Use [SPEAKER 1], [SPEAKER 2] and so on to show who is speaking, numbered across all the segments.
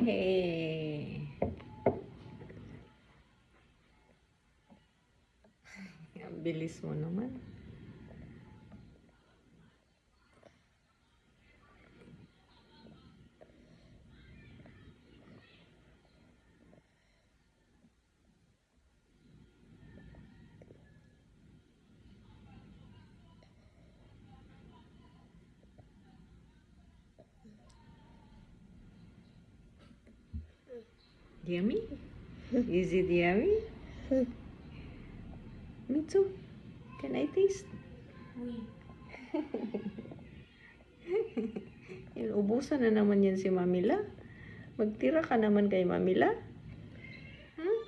[SPEAKER 1] Hey. Ang bilis mo naman. Yummy? Is it yummy? Me too. Can I taste? Inubusan na naman yan si Mamila. Magtira ka naman kay Mamila. Hmm?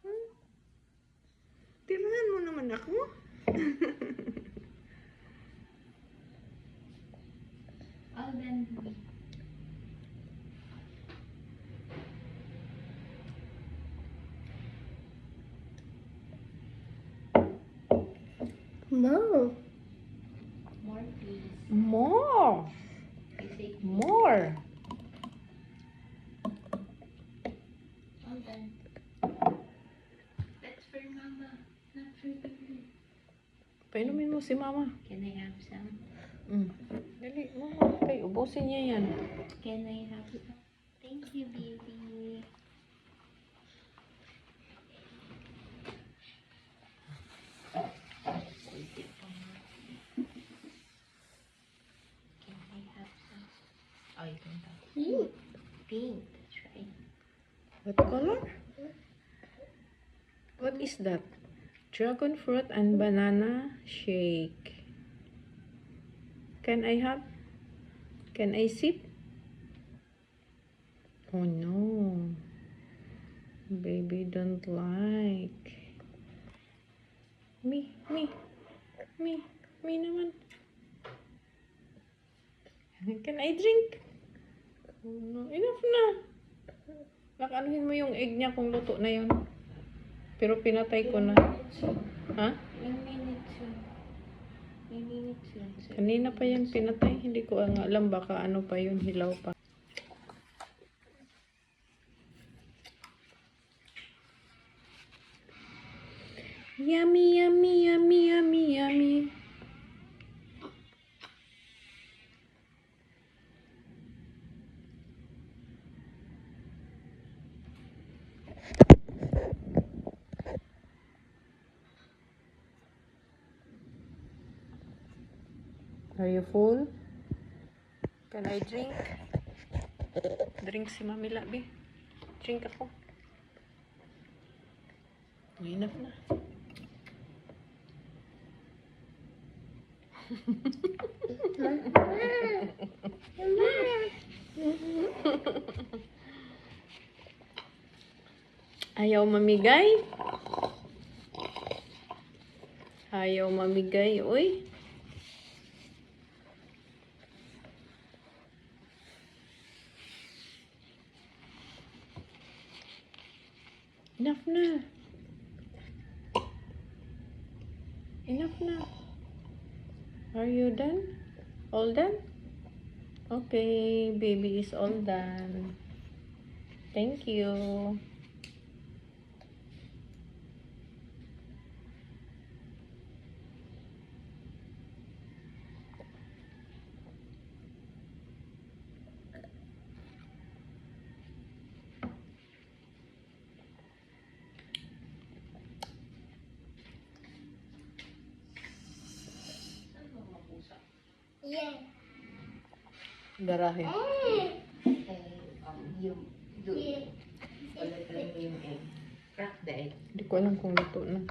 [SPEAKER 1] Hmm? Tirahan mo naman ako.
[SPEAKER 2] All done.
[SPEAKER 3] More.
[SPEAKER 2] More, please.
[SPEAKER 1] More.
[SPEAKER 2] You say
[SPEAKER 1] More.
[SPEAKER 2] all done. That's for Mama, not for you.
[SPEAKER 1] Painumin mo si Mama.
[SPEAKER 2] Can I have some?
[SPEAKER 1] Dali, Mama. Kay, ubusin niya yan.
[SPEAKER 2] Can I have some? Thank you, baby. Can I have some? Oh, you can have
[SPEAKER 3] Pink.
[SPEAKER 2] pink. That's right.
[SPEAKER 1] What color? What is that? Dragon fruit and banana shake. Can I have? Can I sip? Oh no. Baby don't like. Me naman. Can I drink? Oh no. Enough na. Nakanuhin mo yung egg niya kung luto na yun. Pero pinatay ko na. Ha?
[SPEAKER 2] 1 minute soon. 1 minute soon.
[SPEAKER 1] Kanina pa yan pinatay. Hindi ko alam baka ano pa yun. Hilaw pa. Yummy, yummy, yummy, yummy, yummy. Are you full? Can I drink? Drink si Mami Labi. Drink ako. Enough na. Ayaw mamigay? Ayaw mamigay, uy. Enough na. Enough na. Are you done? All done? Okay, baby is all done. Thank you.
[SPEAKER 3] Yeah.
[SPEAKER 1] Garahe.
[SPEAKER 2] You do
[SPEAKER 3] Yeah.
[SPEAKER 2] it. Ulit lang mo yung egg. Crack the egg.
[SPEAKER 1] Hindi ko alam kung luto na.